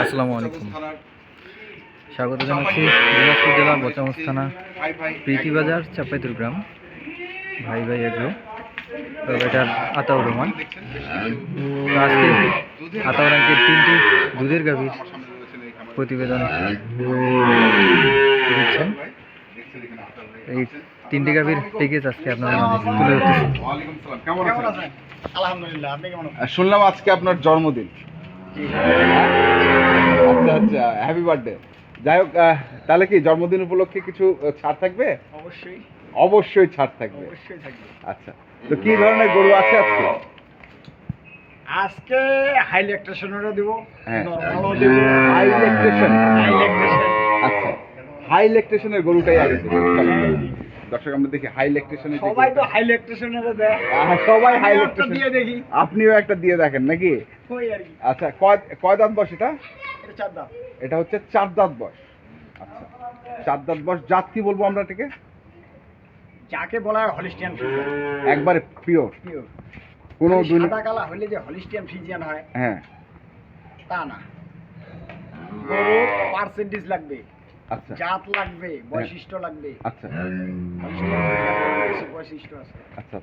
আসসালামু আলাইকুম। স্বাগত জানাচ্ছি দিনাজপুর জেলা বচামচ থানা প্রীতি বাজার চাপাইতুর গ্রাম ভাই ভাই এগ্রো। তো এটার আতাউর রহমান। তো আজকে আতাউর আঙ্কেল 3টি দুধের গাভীর প্রতিবেদন দিচ্ছেন। এই 3টি গাভীর প্যাকেজ আজকে আপনারা তুলে ধরতেছি। কেমন আছেন? আলহামদুলিল্লাহ, আপনি কেমন আছেন? শুনলাম আজকে আপনার জন্মদিন। আচ্ছা আচ্ছা, হ্যাপি বার্থডে। যাই হোক, তাহলে কি জন্মদিন উপলক্ষে কিছু ছাড় থাকবে? অবশ্যই অবশ্যই ছাড় থাকবে। অবশ্যই থাকবে। আচ্ছা, তো কি ধরনের গরু আছে আজকে? আজকে হাই ল্যাকটেশনেরও দেব, হ্যাঁ। নরমালও দেব। High lactation. High lactation. আচ্ছা, হাই ল্যাকটেশনের গরুটাই আগে দেবো। দর্শক, আমরা দেখি হাই ল্যাকটেশনের। সবাই তো হাই ল্যাকটেশনেরও দেয়। সবাই হাই আমিও একটা ল্যাকটেশন দিয়ে দেখি। আপনিও একটা দিয়ে দেখেন নাকি? ওই আর কি। আচ্ছা, কয় দাঁত বয়স এটা? এটা 4 দাম। এটা হচ্ছে 4 দাঁত বয়স। আচ্ছা, 4 দাঁত বয়স। জাত কি বলবো আমরা এটাকে? যাকে বলা হয় হলিস্টিয়ান ফ্রিজিয়ান। একবারে পিওর। পিওর। কোনো দুই সাদা কালা হলে যে হলিস্টিয়ান ফ্রিজিয়ান হয় হ্যাঁ, তা না। গরুর পার্সেন্টেজ লাগবে, আচ্ছা জাত লাগবে, বৈশিষ্ট্য লাগবে। আচ্ছা হলিস্টিয়ান ফ্রিজিয়ানের কিছু বৈশিষ্ট্য আছে। আচ্ছা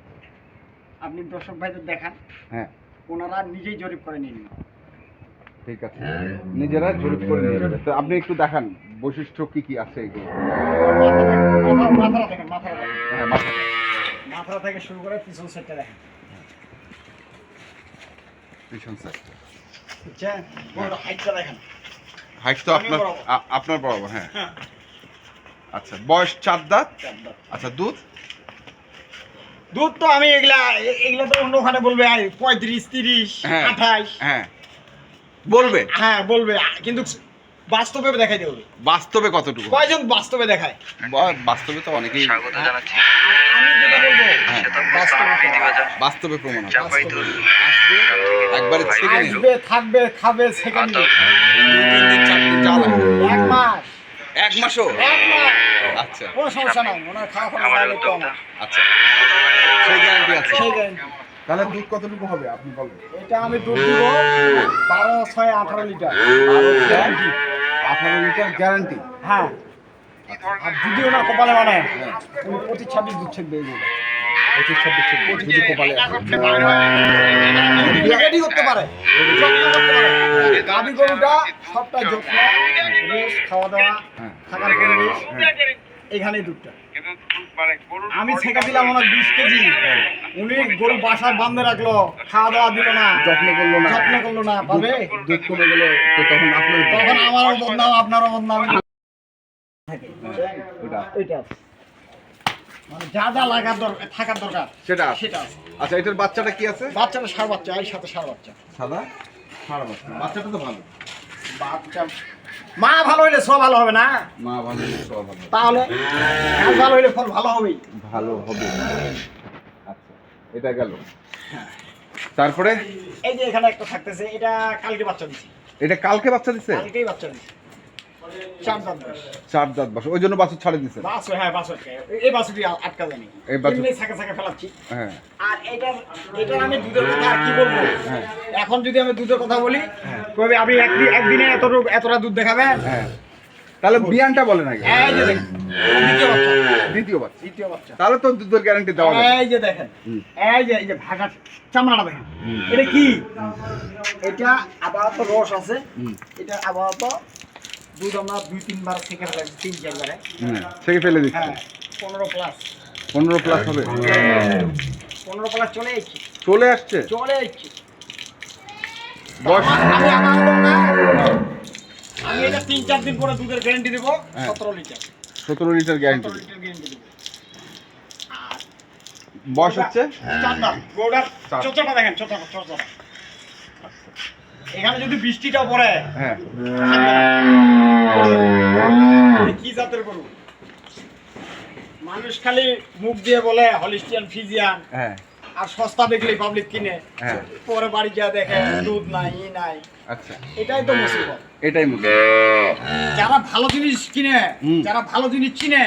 আপনি দর্শক ভাইদের দেখান, হ্যাঁ, ওনারা নিজেই জরিপ করে নিন। ঠিক আছে, নিজেরা জরিপ করে নিয়ে যাবে। তো আপনি একটু দেখান বৈশিষ্ট্য কি কি আছে এগুলো। মাথাটা দেখেন, মাথাটা দেখেন। হ্যাঁ, মাথা। মাথা থেকে শুরু করে পিছন সাইডটা দেখেন। পিছন সাইড। বুঝছেন? পুরো হাইটটা দেখেন। হাইট তো আপনার বরাবর। হ্যাঁ, আচ্ছা, বয়স 4 দাঁত। আচ্ছা, দুধ দুধ তো আমি এগুলা তো অন্য ওখানে বলবে 35, 30, হ্যাঁ 28। হ্যাঁ বলবে। হ্যাঁ বলবে, কিন্তু বাস্তবে দেখাই দেবে। বাস্তবে কতটুকু? কয়জন বাস্তবে দেখায়? বাস্তবে তো অনেকেই। স্বাগত জানাচ্ছি আমি যেটা বলবো বাস্তবে প্রমাণ হবে। একবারে ছেড়ে নিল। আসবে, থাকবে, খাবে, সেকেন্ড 2-3 দিন 4 দিন যা লাগে। 1 মাস। 1 মাসও? 1 মাস আচ্ছা কোনো সমস্যা নাই, ওনার খাওয়া খরচ আমার লাগবে কম। উদ্যোক্তা। আচ্ছা, সেই গ্যারান্টি আছে। সেই গ্যারান্টি। তাহলে দুধ কতটুকু হবে আপনি বলবেন? এটা আমি দুধ দিব 12, 6, 18 লিটার। 18 litre guarantee. হ্যাঁ, আর যদি ওনার কপালে মানে উনি 25-26 দুধ ছেড়ে দিয়ে 25-26 যদি কপালে আসে। রেডি করতে পারে, যত্ন করতে পারে। গাভী গরুটা সবটা যত্ন, রেস্ট, খাওয়া দাওয়া, থাকার পরিবেশ, এখানেই দুধটা। আমি ছেঁকা দিলাম ওনার 20 কেজি, উনি গরু বাসায় বাঁধে রাখলো, খাওয়া দাওয়া দিল না, যত্ন করলো না, পাবে? দুধ কমে গেলে তো তখন আপনার তখন আমারও বদনাম, আপনারও বদনাম। ওটা এটা আছে। মানে যা যা লাগার দরকার, থাকার দরকার সেটা আছে। সেটা আছে। আচ্ছা, এটার বাচ্চাটা কি আছে? বাচ্চাটা ষাঁড় বাচ্চা, এই সাথে ষাঁড় বাচ্চা। সাদা সাদা বাচ্চা। বাচ্চাটা তো ভালো। বাচ্চা মা ভালো হইলে সব ভালো হবে না? মা ভালো, সব ভালো। তাহলে গাছ ভালো হইলে ফল ভালো হবেই। ভালো হবে। আচ্ছা, এটা গেল। তারপরে এই যে এখানে একটা থাকতেছে, এটা কালকে বাচ্চা দিছি। এটা কালকে বাচ্চা দিছে? কালকেই বাচ্চা দিছি। 4 দাঁত বয়স। 4 দাঁত বয়স, ওই জন্য বাছুর ছাড়ে দিছে। বাছুর, হ্যাঁ বাছুর। এই বাছুরটি আটকা জানি। এই বাছুর- এমনি ছাকা ছাকা ফেলাচ্ছি। হ্যাঁ আর এটার আমি দুধের কথা আর কি বলবো? হ্যাঁ। এখন যদি আমি দুধের কথা বলি, কবে আপনি একদিনে এতটা দুধ দেখাবেন? হ্যাঁ, তাহলে বিয়ানটা বলেন আগে। এই যে দেখেন, দ্বিতীয় বাচ্চা। দ্বিতীয় বাচ্চা। তাহলে তো দুধের গ্যারান্টি দেওয়া যাবে। এই যে দেখেন, হুম। এই যে ভাগা চামড়াটা দেখেন। এটা কি? এটা আপাতত রস আছে। এটা আপাতত দুধ আমরা 2-3 বার থেকে ফেলেছি, 3-4 বারে। থেকে ফেলে দিচ্ছে। হ্যাঁ, 15 প্লাস। 15 প্লাস হবে। 15 প্লাস চলে এসেছি। চলে আসছে। বয়স আমি আমার লোক না। আমি এটা 3-4 দিন পরে দুধের গ্যারান্টি দেবো 17 litre. 17 litre guarantee. 17 litre guarantee দেবো। আর বয়স হচ্ছে 4 দাম। গোড়ার চার। চোচটা দেখেন, চোচটা। এখানে যদি বৃষ্টিটাও পড়ে, হ্যাঁ, কি জাতের গরু? মানুষ খালি মুখ দিয়ে বলে হলিস্টিয়ান ফ্রিজিয়ান, হ্যাঁ, আর সস্তা দেখলেই পাবলিক কিনে, হ্যাঁ। পরে বাড়ি যা দেখে দুধ নাই, নাই। আচ্ছা, এটাই তো মুসিবত। এটাই মুশকিল। যারা ভালো জিনিস কিনে, যারা ভালো জিনিস চিনে,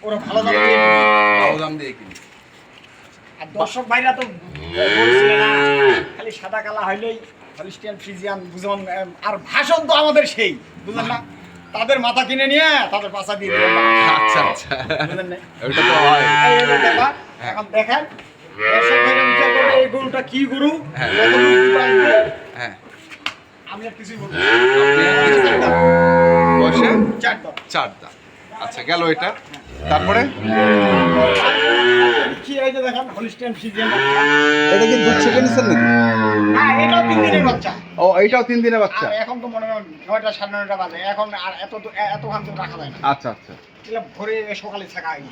ওরা ভালো দামে দিয়ে কিনে। ভালো দাম দিয়ে কিনি। আর দর্শক ভাইরা তো বলছিল না, খালি সাদা কালা হইলেই হলিস্টিয়ান ফ্রিজিয়ান বুঝলাম। আর ভাষণ তো আমাদের সেই, বুঝলেন না? তাদের মাথা কিনে নিয়ে তাদের পাশা দিয়ে দিলাম। আচ্ছা আচ্ছা, বুঝলেন না? ওইটা তো হয়। এই হলো ব্যাপার। এখন দেখেন দর্শক ভাইরা বিচার করবে এই গরুটা কি গরু, হ্যাঁ। কত দুধ আসবে। হ্যাঁ, আমি আর কিছুই বলবো না। আপনি আর কিছু বলবেন না। বয়সে চার দাম। 4 দাঁত। আচ্ছা, গেল এটা। তারপরে কি এই যে দেখেন হলিস্টিয়ান ফ্রিজিয়ান। এটা কি দুধ ছেঁকে নিছেন নাকি? হ্যাঁ, এটাও 3 দিনের বাচ্চা। ও, এইটাও 3 দিনের বাচ্চা। আর এখন তো মনে হয় 9টা 9:30 বাজে, এখন আর এতক্ষণ তো রাখা যায় না। আচ্ছা আচ্ছা এগুলো ভোরে সকালে ছাকা হয়।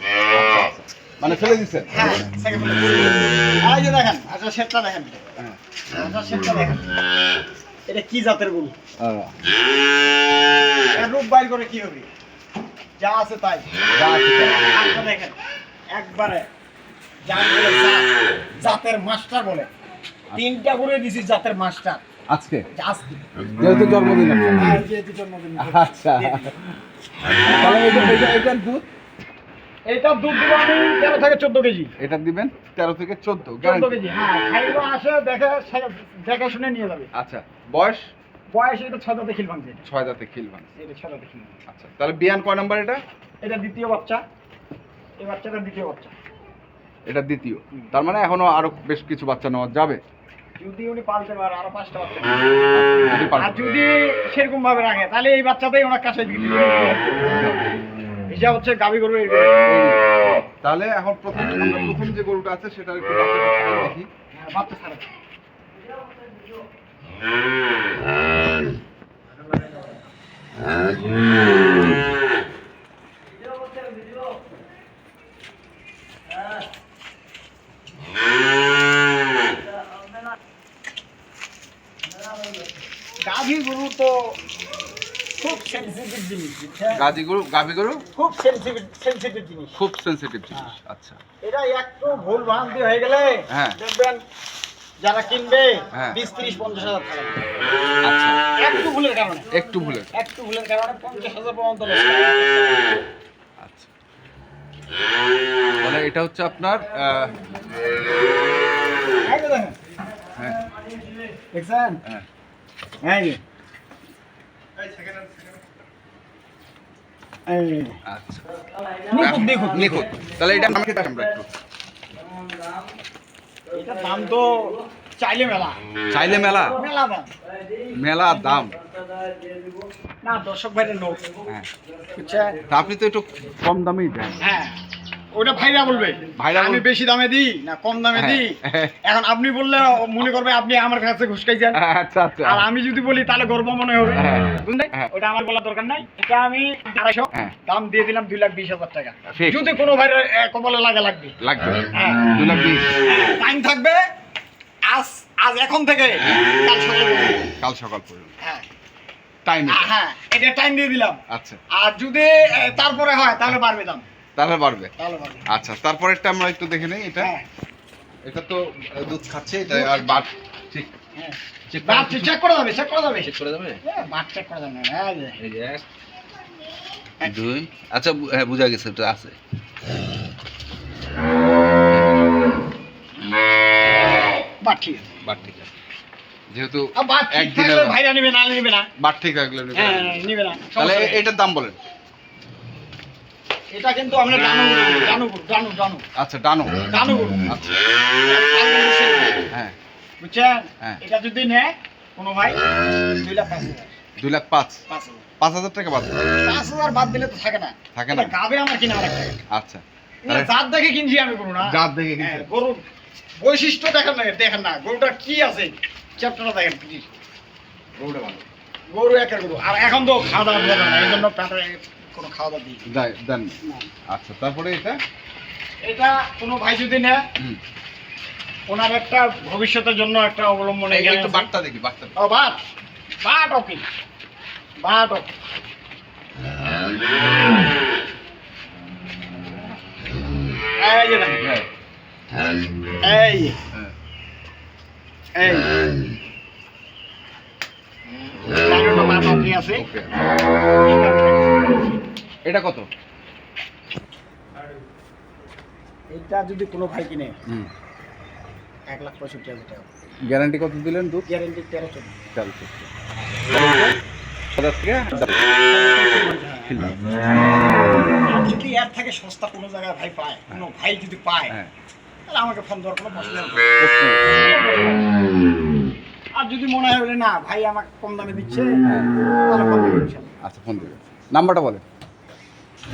আচ্ছা আচ্ছা, মানে ফেলে দিছেন? হ্যাঁ, ছাকা ফেলে। এই যে দেখেন, আচ্ছা সেটটা দেখেন, হ্যাঁ। আচ্ছা সেটটা দেখেন, এটা কি জাতের গরু? এর রূপ বাইর করে কি হবে? যা আছে তাই। যা আছে তাই। আচ্ছা দেখেন, একবারে জাত বলে জাতের মাস্টার বলে। 3টা করে দিছি জাতের মাস্টার আজকে আজকে। যেহেতু জন্মদিন আপনার। হ্যাঁ, যেহেতু জন্মদিন। আচ্ছা, তাহলে এটার দুধ, এইটা দুধ দিব আমি 13 থেকে 14 কেজি। এটা দিবেন 13 থেকে 14 14 গ্যারান্টি। কেজি, হ্যাঁ। খাইবা আসে দেখে শুনে নিয়ে যাবে। আচ্ছা, বয়স বয়স এটা 6 দাঁতে খিল ভাঙছে। 6 দাঁতে খিল ভাঙছে। এটা 6 দাঁতে খিল ভাঙছে। আচ্ছা, তাহলে বিয়ান কয় নাম্বার এটা? এটা দ্বিতীয় বাচ্চা। এই বাচ্চাটা দ্বিতীয় বাচ্চা। এটা দ্বিতীয়। তার মানে এখনো আরো বেশ কিছু বাচ্চা নেওয়া যাবে। যদি উনি পালতে পারে আরো 5টা বাচ্চা। যদি পারে। আর যদি সেরকম ভাবে রাখে তাহলে এই বাচ্চাটাই ওনার কাছে বিক্রি করে দেবে। হিসাব হচ্ছে গাবি গরু এই গরু। তাহলে এখন আমরা প্রথম যে গরুটা আছে সেটার একটু বাচ্চাটা ছাড়াই দেখি। হ্যাঁ, বাচ্চা ছাড়া। গাভী গরু তো খুব সেনসিটিভ জিনিস, বুঝছেন? গাভী গরু খুব সেনসিটিভ জিনিস। খুব সেনসিটিভ জিনিস। আচ্ছা, এটা একটু ভুল ভ্রান্তি হয়ে গেলে হ্যাঁ। দেখবেন যারা কিনবে হ্যাঁ। 20, 30, 50,000 টাকা। আচ্ছা, একটু ভুলের কারণে, একটু ভুলে। একটু ভুলের কারণে 50,000 পর্যন্ত loss হয়। আচ্ছা, তাহলে এটা হচ্ছে আপনার এই যে দেখেন, হ্যাঁ দেখছেন? হ্যাঁ এই যে। এই যে। আচ্ছা, নিখুঁত, নিখুঁত, নিখুঁত। তাহলে এটা আমাকে দেখান আমরা একটু। এটার দাম তো চাইলে মেলা, চাইলে মেলা, মেলা দাম। মেলা দাম। না, দর্শক ভাইরা নোট, হ্যাঁ, বুঝছেন? তা আপনি তো একটু কম দামেই দেন। হ্যাঁ, ওটা ভাইরা বলবে ভাইরা আমি বলবে। বেশি দামে দিই না কম দামে হ্যাঁ। দিই। এখন আপনি বললে মনে করবে আপনি আমার কাছে ঘুষ খাইছেন। আচ্ছা আচ্ছা, আর আমি যদি বলি তাহলে গর্ব মনে হবে, হ্যাঁ। বুঝলেন? হ্যাঁ। ওটা আমার বলার দরকার নাই। এটা আমি 250, হ্যাঁ। দাম দিয়ে দিলাম 2,20,000 টাকা। ঠিক। যদি কোনো ভাইরা কপালে লাগবে, লাগবে হ্যাঁ। 2,20,000। টাইম থাকবে আজ এখন থেকে কাল সকাল পর্যন্ত। কাল সকাল পর্যন্ত হ্যাঁ, টাইম। হ্যাঁ, এটা টাইম দিয়ে দিলাম। আচ্ছা, আর যদি তারপরে হয় তাহলে বাড়বে দাম, তাহলে বাড়বে। তাহলে বাড়বে। আচ্ছা, তারপরেরটা আমরা একটু দেখে নেই। এটা হ্যাঁ, এটা তো দুধ খাচ্ছে, এটা আর বাট ঠিক হ্যাঁ। চেক বাট চেক করে যাবে, চেক করে যাবে। চেক করে যাবে। হ্যাঁ, বাট চেক করে যাবে। হ্যাঁ, এই যে 1 2, আচ্ছা হ্যাঁ বুঝা গেছে, এটা আছে। বাট ঠিক আছে। বাট ঠিক আছে, যেহেতু বাট ঠিক একদিনের থাকলে ভাইরা নিবে না, নিবে না। বাট ঠিক থাকলে নেবে। হ্যাঁ, নিবে না। তাহলে সমস্যা নেই। এটার দাম বলেন। এটা কিন্তু আমরা ডানু আচ্ছা, ডানো। আচ্ছা, হ্যাঁ বুঝছেন? হ্যাঁ। এটা যদি নেয় কোনো ভাই 2,05,000, 2,05,000 5,000। 5,000 টাকা বাদ। 5,000 বাদ দিলে তো থাকে না, থাকে না। এটা গাবে আমার কিনা আরেক টাকা। আচ্ছা, না, জাত দেখে কিনছি আমি গরু না। জাত দেখে কিনছেন। হ্যাঁ, গরুর বৈশিষ্ট্য দেখেন না, গরুটার কি আছে চ্যাপ্টারটা দেখেন প্লিজ। গরুটা ভালো। গরু একের গরু। আর এখন তো খাওয়া দাওয়া দেবে না, এই জন্য পেটে কোনো খাওয়া দাওয়া দিই দেন। না। আচ্ছা, তারপরে এটা এটা কোনো ভাই যদি নেয় হুম, ওনার একটা ভবিষ্যতের জন্য একটা অবলম্বন এই এখানে একটু আছে। বাটটা দেখি, বাটটা। ও বাট ওকে, বাট ওকে। এই যে দেখেন, হ্যাঁ এই যে, হ্যাঁ। এই লাইনটা বাট ওকে আছে। ওকে, এটা কত? এটা যদি কোনো ভাই কিনে হুম, 1,65,000 টাকা। গ্যারান্টি কত দিলেন দুধ? গ্যারেন্টি 13-14। 13 থেকে আর যদি এর থেকে সস্তা কোনো জায়গায় ভাই পায়, কোনো ভাই যদি পায়, হ্যাঁ তাহলে আমাকে ফোন দেওয়ার কোনো প্রশ্ন নেই। আর যদি মনে হয় বলে না ভাই আমাকে কম দামে দিচ্ছে, তাহলে ফোন দেবেন ইনশাল্লাহ। আচ্ছা ফোন দেবেন। নাম্বারটা বলেন।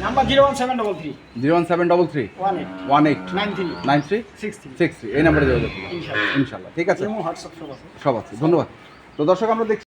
নাম্বার 01733 01733 18 18 93 93 63। 63 এই নাম্বারে যোগাযোগ করুন ইনশাল্লাহ। ইনশাল্লাহ। ঠিক আছে, ইমো হোয়াটসঅ্যাপ সব আছে। সব আছে। ধন্যবাদ। তো দর্শক আমরা দেখছি